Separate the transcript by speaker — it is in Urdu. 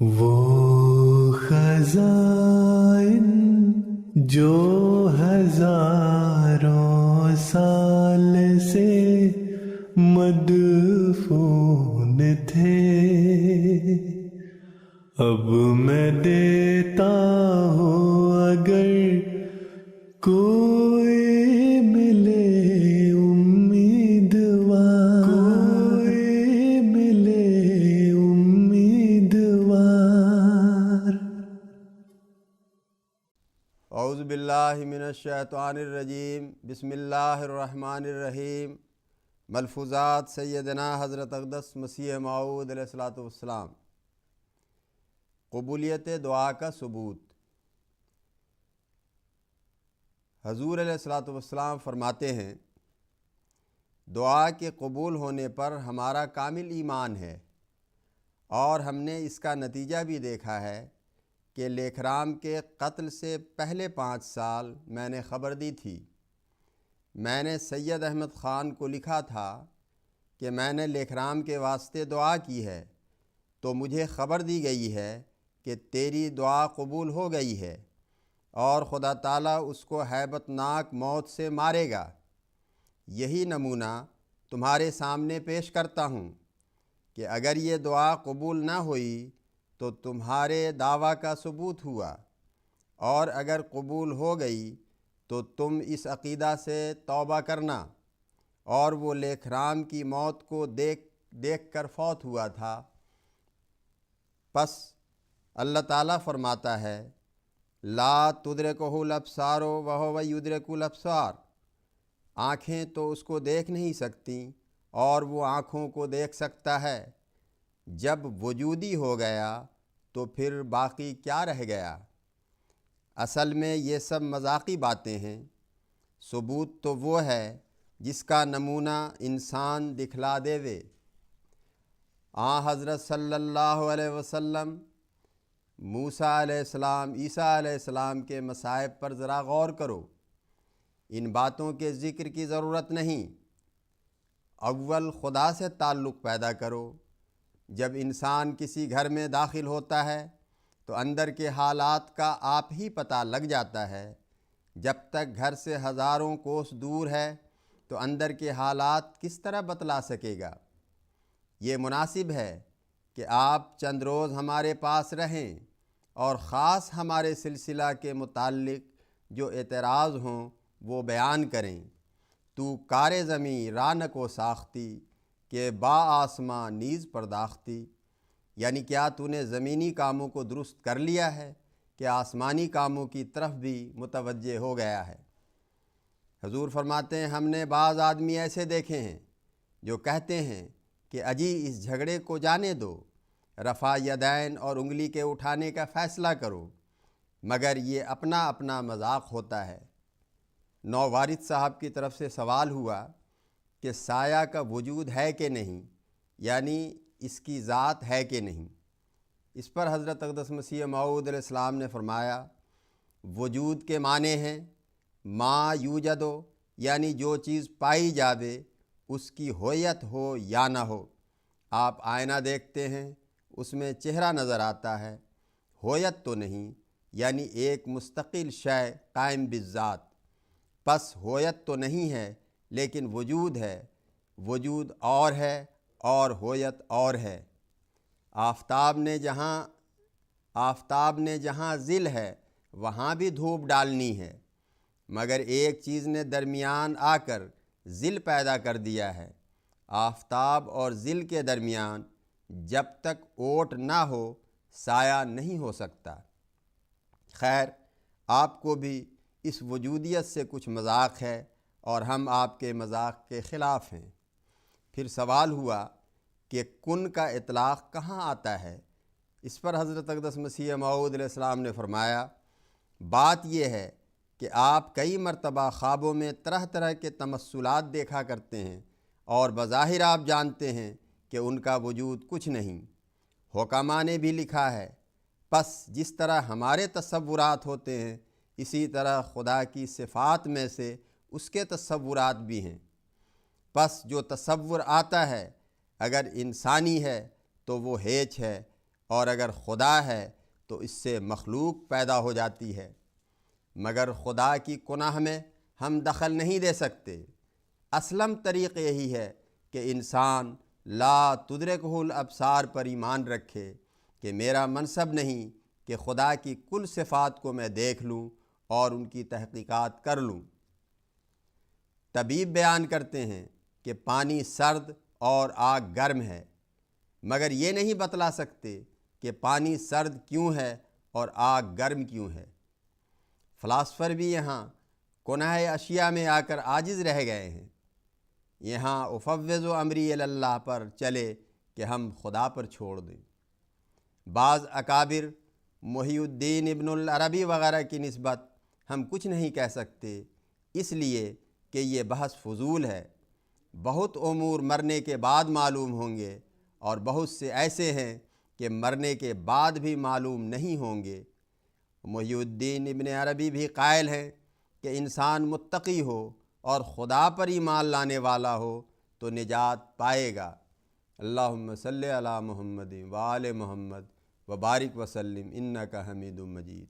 Speaker 1: وہ خزائن جو ہزاروں سال سے مدفون تھے، اب میں دیتا ہوں اگر کوئی ملے امیدوار، کوئی ملے امیدوار۔
Speaker 2: اعوذ باللہ من الشیطان الرجیم، بسم اللہ الرحمن الرحیم۔ ملفوظات سیدنا حضرت اقدس مسیح موعود علیہ السلام۔ قبولیت دعا کا ثبوت۔ حضور علیہ السلام فرماتے ہیں، دعا کے قبول ہونے پر ہمارا کامل ایمان ہے، اور ہم نے اس کا نتیجہ بھی دیکھا ہے کہ لیکھرام کے قتل سے پہلے 5 سال میں نے خبر دی تھی۔ میں نے سید احمد خان کو لکھا تھا کہ میں نے لیکھرام کے واسطے دعا کی ہے، تو مجھے خبر دی گئی ہے کہ تیری دعا قبول ہو گئی ہے، اور خدا تعالیٰ اس کو ہیبت ناک موت سے مارے گا۔ یہی نمونہ تمہارے سامنے پیش کرتا ہوں کہ اگر یہ دعا قبول نہ ہوئی تو تمہارے دعویٰ کا ثبوت ہوا، اور اگر قبول ہو گئی تو تم اس عقیدہ سے توبہ کرنا۔ اور وہ لیکھرام کی موت کو دیکھ کر فوت ہوا تھا۔ پس اللہ تعالیٰ فرماتا ہے، لا تدرکہ الابصار وہو یدرک الابصار۔ آنکھیں تو اس کو دیکھ نہیں سکتیں، اور وہ آنکھوں کو دیکھ سکتا ہے۔ جب وجودی ہو گیا تو پھر باقی کیا رہ گیا؟ اصل میں یہ سب مذاقی باتیں ہیں۔ ثبوت تو وہ ہے جس کا نمونہ انسان دکھلا دیوے۔ حضرت صلی اللہ علیہ وسلم، موسیٰ علیہ السلام، عیسیٰ علیہ السلام کے مصائب پر ذرا غور کرو۔ ان باتوں کے ذکر کی ضرورت نہیں۔ اول خدا سے تعلق پیدا کرو۔ جب انسان کسی گھر میں داخل ہوتا ہے تو اندر کے حالات کا آپ ہی پتہ لگ جاتا ہے۔ جب تک گھر سے ہزاروں کوس دور ہے تو اندر کے حالات کس طرح بتلا سکے گا؟ یہ مناسب ہے کہ آپ چند روز ہمارے پاس رہیں، اور خاص ہمارے سلسلہ کے متعلق جو اعتراض ہوں وہ بیان کریں۔ تو کار زمیں رانہ کو ساختی، کہ با آسماں نیز پرداختی۔ یعنی کیا تو نے زمینی کاموں کو درست کر لیا ہے کہ آسمانی کاموں کی طرف بھی متوجہ ہو گیا ہے؟ حضور فرماتے ہیں، ہم نے بعض آدمی ایسے دیکھے ہیں جو کہتے ہیں کہ اجی اس جھگڑے کو جانے دو، رفع یدین اور انگلی کے اٹھانے کا فیصلہ کرو، مگر یہ اپنا اپنا مذاق ہوتا ہے۔ نووارد صاحب کی طرف سے سوال ہوا کہ سایہ کا وجود ہے کہ نہیں، یعنی اس کی ذات ہے کہ نہیں؟ اس پر حضرت اقدس مسیح موعود علیہ السلام نے فرمایا، وجود کے معنی ہیں ما یوجدو، یعنی جو چیز پائی جاوے، اس کی ہویت ہو یا نہ ہو۔ آپ آئینہ دیکھتے ہیں، اس میں چہرہ نظر آتا ہے، ہویت تو نہیں، یعنی ایک مستقل شے قائم بالذات۔ پس ہویت تو نہیں ہے لیکن وجود ہے۔ وجود اور ہے اور ہویت اور ہے۔ آفتاب نے جہاں ظل ہے وہاں بھی دھوپ ڈالنی ہے، مگر ایک چیز نے درمیان آ کر ظل پیدا کر دیا ہے۔ آفتاب اور ظل کے درمیان جب تک اوٹ نہ ہو سایہ نہیں ہو سکتا۔ خیر، آپ کو بھی اس وجودیت سے کچھ مذاق ہے، اور ہم آپ کے مذاق کے خلاف ہیں۔ پھر سوال ہوا کہ کن کا اطلاق کہاں آتا ہے؟ اس پر حضرت اقدس مسیح موعود علیہ السلام نے فرمایا، بات یہ ہے کہ آپ کئی مرتبہ خوابوں میں طرح طرح کے تمثلات دیکھا کرتے ہیں، اور بظاہر آپ جانتے ہیں کہ ان کا وجود کچھ نہیں۔ حکماء نے بھی لکھا ہے، پس جس طرح ہمارے تصورات ہوتے ہیں اسی طرح خدا کی صفات میں سے اس کے تصورات بھی ہیں۔ پس جو تصور آتا ہے اگر انسانی ہے تو وہ ہیچ ہے، اور اگر خدا ہے تو اس سے مخلوق پیدا ہو جاتی ہے، مگر خدا کی گناہ میں ہم دخل نہیں دے سکتے۔ اسلم طریق یہی ہے کہ انسان لا تدرکہ الابصار پر ایمان رکھے کہ میرا منصب نہیں کہ خدا کی کل صفات کو میں دیکھ لوں اور ان کی تحقیقات کر لوں۔ طبیب بیان کرتے ہیں کہ پانی سرد اور آگ گرم ہے، مگر یہ نہیں بتلا سکتے کہ پانی سرد کیوں ہے اور آگ گرم کیوں ہے۔ فلاسفر بھی یہاں کنہ اشیاء میں آ کر عاجز رہ گئے ہیں۔ یہاں افوض امری اللہ پر چلے کہ ہم خدا پر چھوڑ دیں۔ بعض اکابر محی الدین ابن العربی وغیرہ کی نسبت ہم کچھ نہیں کہہ سکتے، اس لیے کہ یہ بحث فضول ہے۔ بہت امور مرنے کے بعد معلوم ہوں گے اور بہت سے ایسے ہیں کہ مرنے کے بعد بھی معلوم نہیں ہوں گے۔ محی الدین ابن عربی بھی قائل ہیں کہ انسان متقی ہو اور خدا پر ایمان لانے والا ہو تو نجات پائے گا۔ اللہم صلی علی محمد و آل محمد وبارک وسلم انک حمید مجید۔